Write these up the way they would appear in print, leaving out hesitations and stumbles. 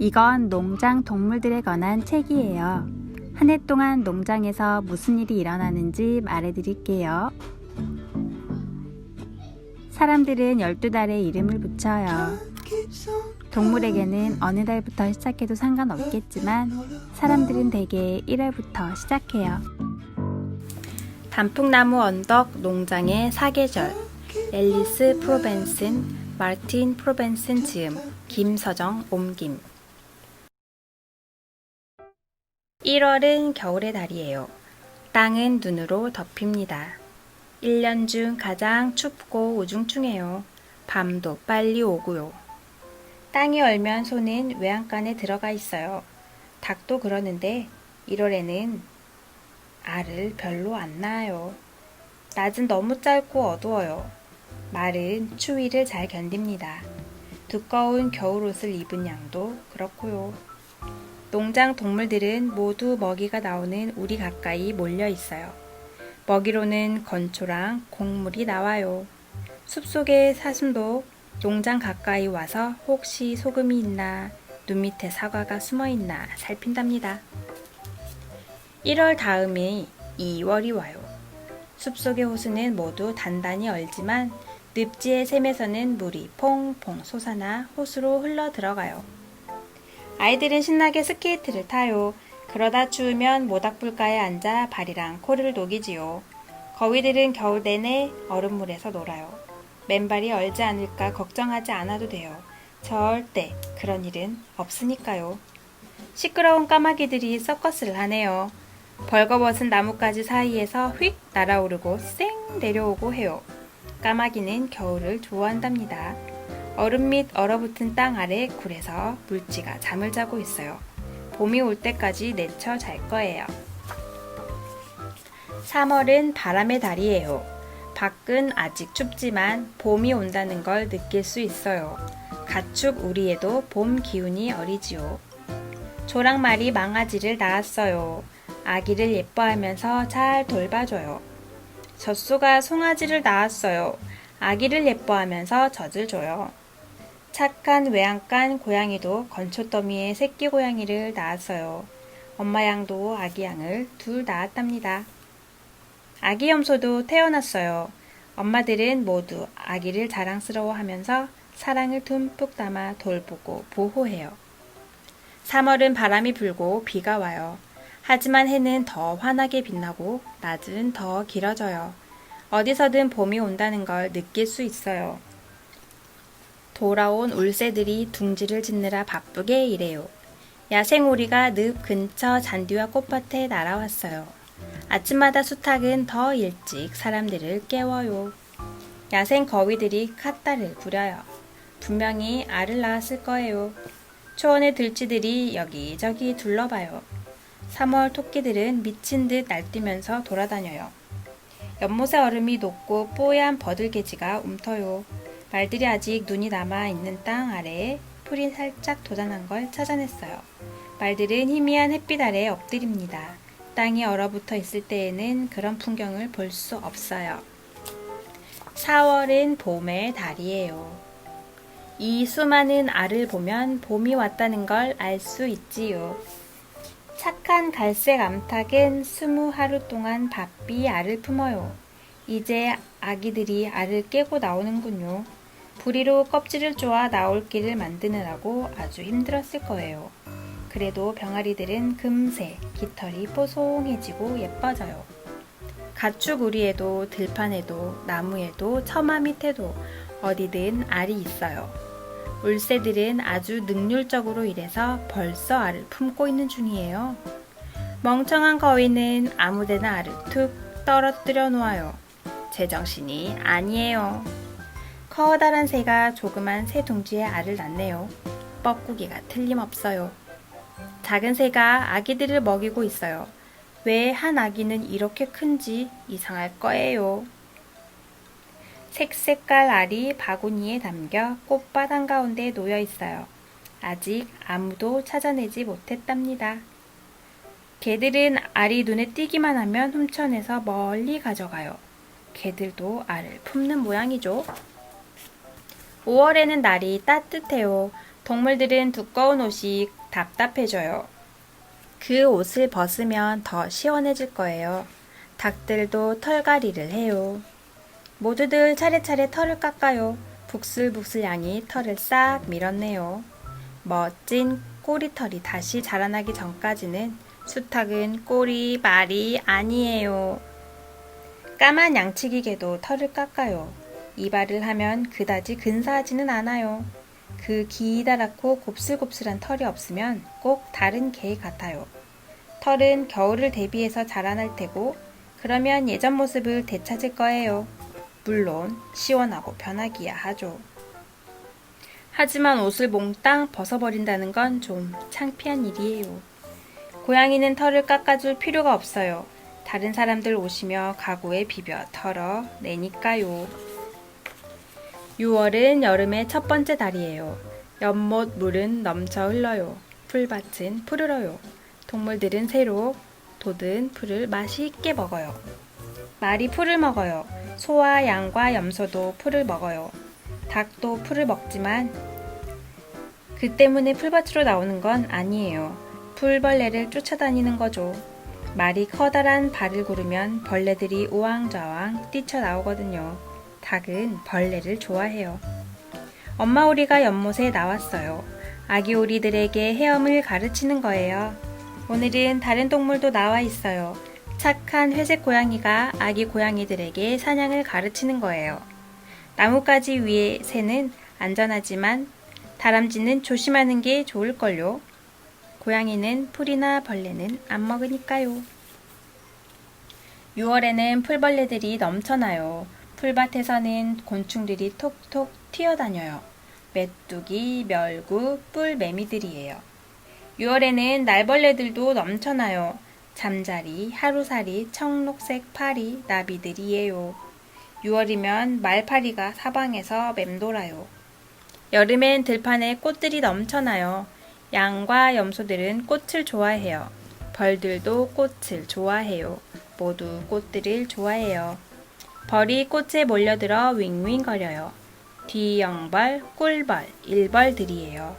이건 농장 동물들에 관한 책이에요. 한 해 동안 농장에서 무슨 일이 일어나는지 말해드릴게요. 사람들은 12달에 이름을 붙여요. 동물에게는 어느 달부터 시작해도 상관없겠지만 사람들은 대개 1월부터 시작해요. 단풍나무 언덕 농장의 사계절. 앨리스 프로벤슨, 마르틴 프로벤슨 지음, 김서정 옮김. 1월은 겨울의 달이에요. 땅은 눈으로 덮입니다. 1년 중 가장 춥고 우중충해요. 밤도 빨리 오고요. 땅이 얼면 소는 외양간에 들어가 있어요. 닭도 그러는데 1월에는 알을 별로 안 낳아요. 낮은 너무 짧고 어두워요. 말은 추위를 잘 견딥니다. 두꺼운 겨울옷을 입은 양도 그렇고요. 농장 동물들은 모두 먹이가 나오는 우리 가까이 몰려 있어요. 먹이로는 건초랑 곡물이 나와요. 숲속의 사슴도 농장 가까이 와서 혹시 소금이 있나, 눈 밑에 사과가 숨어 있나 살핀답니다. 1월 다음에 2월이 와요. 숲속의 호수는 모두 단단히 얼지만 늪지의 샘에서는 물이 퐁퐁 솟아나 호수로 흘러 들어가요. 아이들은 신나게 스케이트를 타요. 그러다 추우면 모닥불가에 앉아 발이랑 코를 녹이지요. 거위들은 겨울 내내 얼음물에서 놀아요. 맨발이 얼지 않을까 걱정하지 않아도 돼요. 절대 그런 일은 없으니까요. 시끄러운 까마귀들이 서커스를 하네요. 벌거벗은 나뭇가지 사이에서 휙 날아오르고 쌩 내려오고 해요. 까마귀는 겨울을 좋아한답니다. 얼음 밑 얼어붙은 땅 아래 굴에서 물지가 잠을 자고 있어요. 봄이 올 때까지 내쳐 잘 거예요. 3월은 바람의 달이에요. 밖은 아직 춥지만 봄이 온다는 걸 느낄 수 있어요. 가축 우리에도 봄 기운이 어리지요. 조랑말이 망아지를 낳았어요. 아기를 예뻐하면서 잘 돌봐줘요. 젖소가 송아지를 낳았어요. 아기를 예뻐하면서 젖을 줘요. 착한 외양간 고양이도 건초더미에 새끼 고양이를 낳았어요. 엄마 양도 아기 양을 둘 낳았답니다. 아기 염소도 태어났어요. 엄마들은 모두 아기를 자랑스러워하면서 사랑을 듬뿍 담아 돌보고 보호해요. 3월은 바람이 불고 비가 와요. 하지만 해는 더 환하게 빛나고 낮은 더 길어져요. 어디서든 봄이 온다는 걸 느낄 수 있어요. 돌아온 울새들이 둥지를 짓느라 바쁘게 일해요. 야생오리가 늪 근처 잔디와 꽃밭에 날아왔어요. 아침마다 수탉은 더 일찍 사람들을 깨워요. 야생 거위들이 삿다를 부려요. 분명히 알을 낳았을 거예요. 초원의 들쥐들이 여기저기 둘러봐요. 3월 토끼들은 미친 듯 날뛰면서 돌아다녀요. 연못의 얼음이 녹고 뽀얀 버들개지가 움터요. 말들이 아직 눈이 남아있는 땅 아래에 풀이 살짝 돋아난 걸 찾아냈어요. 말들은 희미한 햇빛 아래에 엎드립니다. 땅이 얼어붙어 있을 때에는 그런 풍경을 볼 수 없어요. 4월은 봄의 달이에요. 이 수많은 알을 보면 봄이 왔다는 걸 알 수 있지요. 착한 갈색 암탉은 20하루 동안 바삐 알을 품어요. 이제 아기들이 알을 깨고 나오는군요. 부리로 껍질을 쪼아 나올 길을 만드느라고 아주 힘들었을 거예요. 그래도 병아리들은 금세 깃털이 뽀송해지고 예뻐져요. 가축 우리에도 들판에도 나무에도 처마 밑에도 어디든 알이 있어요. 울새들은 아주 능률적으로 일해서 벌써 알을 품고 있는 중이에요. 멍청한 거위는 아무데나 알을 툭 떨어뜨려 놓아요. 제정신이 아니에요. 커다란 새가 조그만 새 둥지에 알을 낳네요. 뻐꾸기가 틀림없어요. 작은 새가 아기들을 먹이고 있어요. 왜 한 아기는 이렇게 큰지 이상할 거예요. 색색깔 알이 바구니에 담겨 꽃밭 한가운데 놓여 있어요. 아직 아무도 찾아내지 못했답니다. 개들은 알이 눈에 띄기만 하면 훔쳐내서 멀리 가져가요. 개들도 알을 품는 모양이죠. 5월에는 날이 따뜻해요. 동물들은 두꺼운 옷이 답답해져요. 그 옷을 벗으면 더 시원해질 거예요. 닭들도 털갈이를 해요. 모두들 차례차례 털을 깎아요. 북슬북슬 양이 털을 싹 밀었네요. 멋진 꼬리털이 다시 자라나기 전까지는 수탉은 꼬리 말이 아니에요. 까만 양치기 개도 털을 깎아요. 이발을 하면 그다지 근사하지는 않아요. 그 기다랗고 곱슬곱슬한 털이 없으면 꼭 다른 개 같아요. 털은 겨울을 대비해서 자라날 테고 그러면 예전 모습을 되찾을 거예요. 물론 시원하고 편하기야 하죠. 하지만 옷을 몽땅 벗어버린다는 건 좀 창피한 일이에요. 고양이는 털을 깎아줄 필요가 없어요. 다른 사람들 오시며 가구에 비벼 털어내니까요. 6월은 여름의 첫 번째 달이에요. 연못 물은 넘쳐 흘러요. 풀밭은 푸르러요. 동물들은 새로 돋은 풀을 맛있게 먹어요. 말이 풀을 먹어요. 소와 양과 염소도 풀을 먹어요. 닭도 풀을 먹지만 그 때문에 풀밭으로 나오는 건 아니에요. 풀벌레를 쫓아다니는 거죠. 말이 커다란 발을 구르면 벌레들이 우왕좌왕 뛰쳐나오거든요. 닭은 벌레를 좋아해요. 엄마 오리가 연못에 나왔어요. 아기 오리들에게 헤엄을 가르치는 거예요. 오늘은 다른 동물도 나와 있어요. 착한 회색 고양이가 아기 고양이들에게 사냥을 가르치는 거예요. 나뭇가지 위의 새는 안전하지만 다람쥐는 조심하는 게 좋을걸요. 고양이는 풀이나 벌레는 안 먹으니까요. 6월에는 풀벌레들이 넘쳐나요. 풀밭에서는 곤충들이 톡톡 튀어다녀요. 메뚜기, 멸구, 뿔매미들이에요. 6월에는 날벌레들도 넘쳐나요. 잠자리, 하루살이, 청록색 파리, 나비들이에요. 6월이면 말파리가 사방에서 맴돌아요. 여름엔 들판에 꽃들이 넘쳐나요. 양과 염소들은 꽃을 좋아해요. 벌들도 꽃을 좋아해요. 모두 꽃들을 좋아해요. 벌이 꽃에 몰려들어 윙윙거려요. 뒤영벌, 꿀벌, 일벌들이에요.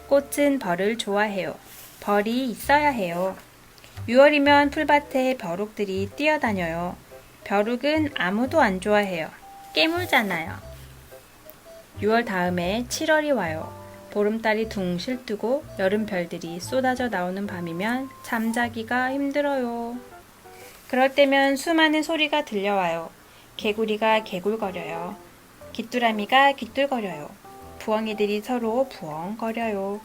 꽃은 벌을 좋아해요. 벌이 있어야 해요. 6월이면 풀밭에 벼룩들이 뛰어다녀요. 벼룩은 아무도 안 좋아해요. 깨물잖아요. 6월 다음에 7월이 와요. 보름달이 둥실 뜨고 여름 별들이 쏟아져 나오는 밤이면 잠자기가 힘들어요. 그럴 때면 수많은 소리가 들려와요. 개구리가 개굴거려요. 귀뚜라미가 귀뚤거려요. 부엉이들이 서로 부엉거려요.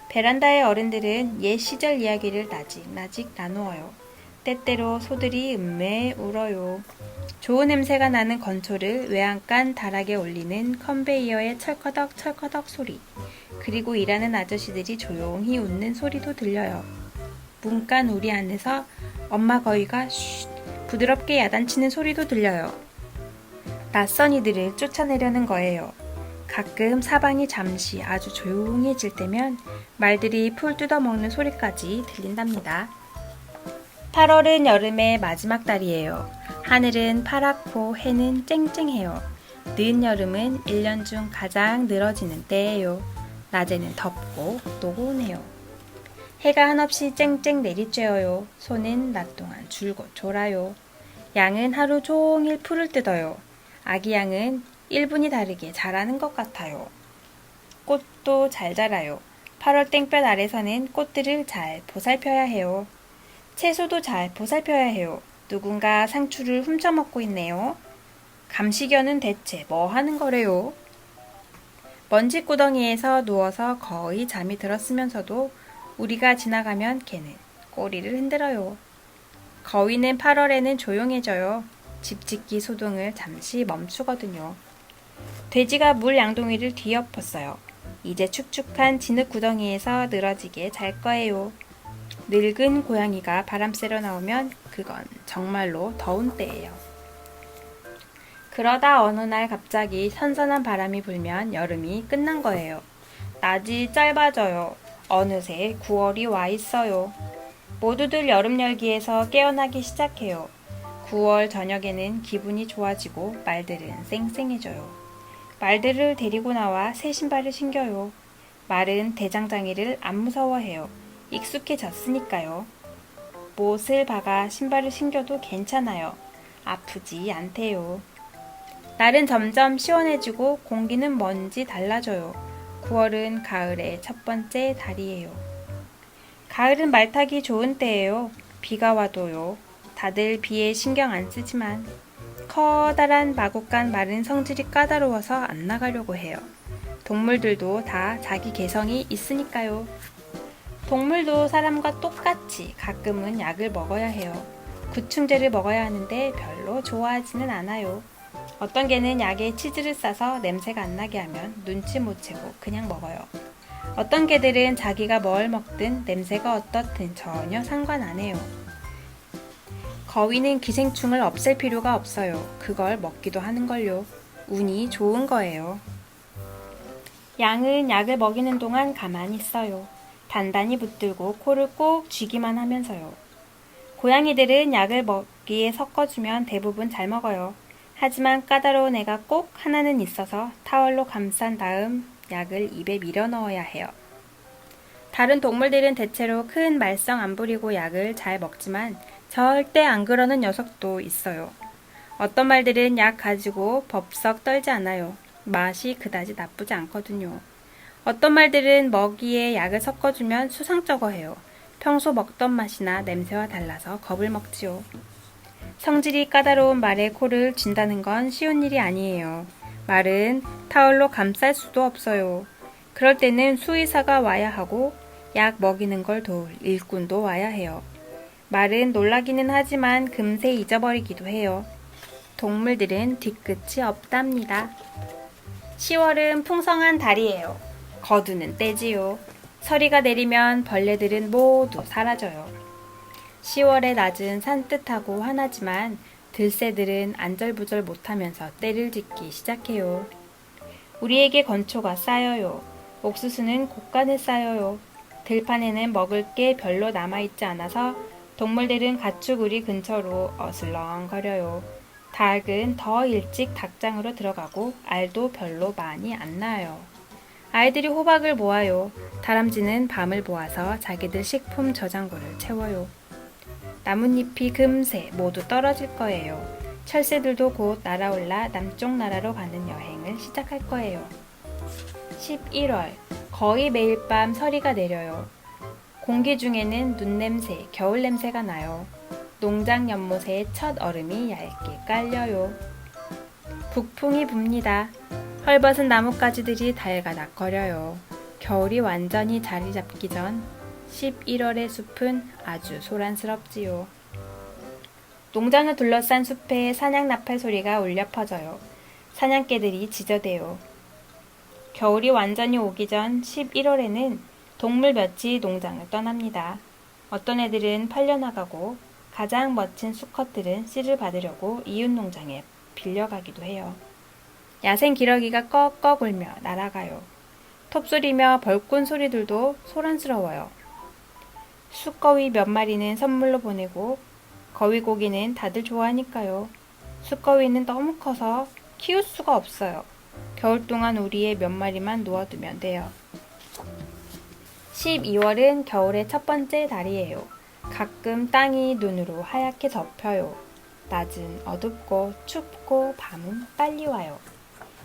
베란다의 어른들은 옛 시절 이야기를 나직나직 나누어요. 때때로 소들이 음메 울어요. 좋은 냄새가 나는 건초를 외양간 다락에 올리는 컨베이어의 철커덕 철커덕 소리, 그리고 일하는 아저씨들이 조용히 웃는 소리도 들려요. 문간 우리 안에서 엄마 거위가 쉿 부드럽게 야단치는 소리도 들려요. 낯선 이들을 쫓아내려는 거예요. 가끔 사방이 잠시 아주 조용해질 때면 말들이 풀 뜯어먹는 소리까지 들린답니다. 8월은 여름의 마지막 달이에요. 하늘은 파랗고 해는 쨍쨍해요. 늦은 여름은 1년 중 가장 늘어지는 때예요. 낮에는 덥고 노곤해요. 해가 한없이 쨍쨍 내리쬐어요. 소는 낮 동안 줄곧 졸아요. 양은 하루 종일 풀을 뜯어요. 아기 양은 1분이 다르게 자라는 것 같아요. 꽃도 잘 자라요. 8월 땡볕 아래서는 꽃들을 잘 보살펴야 해요. 채소도 잘 보살펴야 해요. 누군가 상추를 훔쳐먹고 있네요. 감시견은 대체 뭐 하는 거래요? 먼지구덩이에서 누워서 거의 잠이 들었으면서도 우리가 지나가면 걔는 꼬리를 흔들어요. 거위는 8월에는 조용해져요. 집짓기 소동을 잠시 멈추거든요. 돼지가 물 양동이를 뒤엎었어요. 이제 축축한 진흙 구덩이에서 늘어지게 잘 거예요. 늙은 고양이가 바람 쐬러 나오면 그건 정말로 더운 때예요. 그러다 어느 날 갑자기 선선한 바람이 불면 여름이 끝난 거예요. 낮이 짧아져요. 어느새 9월이 와 있어요. 모두들 여름 열기에서 깨어나기 시작해요. 9월 저녁에는 기분이 좋아지고 말들은 쌩쌩해져요. 말들을 데리고 나와 새 신발을 신겨요. 말은 대장장이를 안 무서워해요. 익숙해졌으니까요. 못을 박아 신발을 신겨도 괜찮아요. 아프지 않대요. 날은 점점 시원해지고 공기는 먼지 달라져요. 9월은 가을의 첫 번째 달이에요. 가을은 말 타기 좋은 때예요. 비가 와도요. 다들 비에 신경 안 쓰지만 커다란 마구간 말은 성질이 까다로워서 안 나가려고 해요. 동물들도 다 자기 개성이 있으니까요. 동물도 사람과 똑같이 가끔은 약을 먹어야 해요. 구충제를 먹어야 하는데 별로 좋아하지는 않아요. 어떤 개는 약에 치즈를 싸서 냄새가 안 나게 하면 눈치 못 채고 그냥 먹어요. 어떤 개들은 자기가 뭘 먹든 냄새가 어떻든 전혀 상관 안 해요. 거위는 기생충을 없앨 필요가 없어요. 그걸 먹기도 하는걸요. 운이 좋은 거예요. 양은 약을 먹이는 동안 가만히 있어요. 단단히 붙들고 코를 꼭 쥐기만 하면서요. 고양이들은 약을 먹이에 섞어주면 대부분 잘 먹어요. 하지만 까다로운 애가 꼭 하나는 있어서 타월로 감싼 다음 약을 입에 밀어 넣어야 해요. 다른 동물들은 대체로 큰 말썽 안 부리고 약을 잘 먹지만 절대 안 그러는 녀석도 있어요. 어떤 말들은 약 가지고 법석 떨지 않아요. 맛이 그다지 나쁘지 않거든요. 어떤 말들은 먹이에 약을 섞어주면 수상쩍어 해요. 평소 먹던 맛이나 냄새와 달라서 겁을 먹지요. 성질이 까다로운 말의 코를 쥔다는 건 쉬운 일이 아니에요. 말은 타월로 감쌀 수도 없어요. 그럴 때는 수의사가 와야 하고 약 먹이는 걸 도울 일꾼도 와야 해요. 말은 놀라기는 하지만 금세 잊어버리기도 해요. 동물들은 뒤끝이 없답니다. 10월은 풍성한 달이에요. 거두는 때지요. 서리가 내리면 벌레들은 모두 사라져요. 10월의 낮은 산뜻하고 환하지만 들새들은 안절부절 못하면서 때를 짓기 시작해요. 우리에게 건초가 쌓여요. 옥수수는 곳간에 쌓여요. 들판에는 먹을 게 별로 남아있지 않아서 동물들은 가축 우리 근처로 어슬렁거려요. 닭은 더 일찍 닭장으로 들어가고 알도 별로 많이 안 나요. 아이들이 호박을 모아요. 다람쥐는 밤을 모아서 자기들 식품 저장고를 채워요. 나뭇잎이 금세 모두 떨어질 거예요. 철새들도 곧 날아올라 남쪽 나라로 가는 여행을 시작할 거예요. 11월, 거의 매일 밤 서리가 내려요. 공기 중에는 눈 냄새, 겨울 냄새가 나요. 농장 연못에 첫 얼음이 얇게 깔려요. 북풍이 붑니다. 헐벗은 나뭇가지들이 달가닥거려요. 겨울이 완전히 자리 잡기 전 11월의 숲은 아주 소란스럽지요. 농장을 둘러싼 숲에 사냥 나팔 소리가 울려 퍼져요. 사냥개들이 지저대요. 겨울이 완전히 오기 전 11월에는 동물 몇이 농장을 떠납니다. 어떤 애들은 팔려나가고 가장 멋진 수컷들은 씨를 받으려고 이웃 농장에 빌려가기도 해요. 야생 기러기가 꺽꺽 울며 날아가요. 톱소리며 벌꾼 소리들도 소란스러워요. 숫거위 몇 마리는 선물로 보내고 거위고기는 다들 좋아하니까요. 숫거위는 너무 커서 키울 수가 없어요. 겨울 동안 우리의 몇 마리만 놓아두면 돼요. 12월은 겨울의 첫 번째 달이에요. 가끔 땅이 눈으로 하얗게 덮여요. 낮은 어둡고 춥고 밤은 빨리 와요.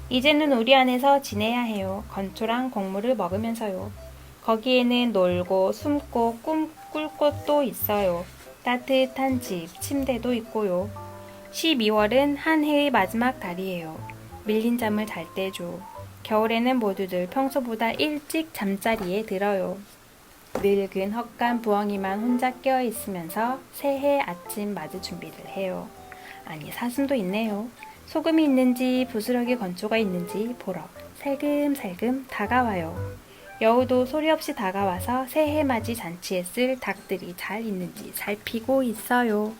이제는 우리 안에서 지내야 해요. 건초랑 곡물을 먹으면서요. 거기에는 놀고 숨고 꿈꿀 곳도 있어요. 따뜻한 집, 침대도 있고요. 12월은 한 해의 마지막 달이에요. 밀린 잠을 잘 때죠. 겨울에는 모두들 평소보다 일찍 잠자리에 들어요. 늙은 헛간 부엉이만 혼자 깨어 있으면서 새해 아침 맞을 준비를 해요. 아니, 사슴도 있네요. 소금이 있는지 부스러기 건초가 있는지 보러 살금살금 다가와요. 여우도 소리 없이 다가와서 새해 맞이 잔치에 쓸 닭들이 잘 있는지 살피고 있어요.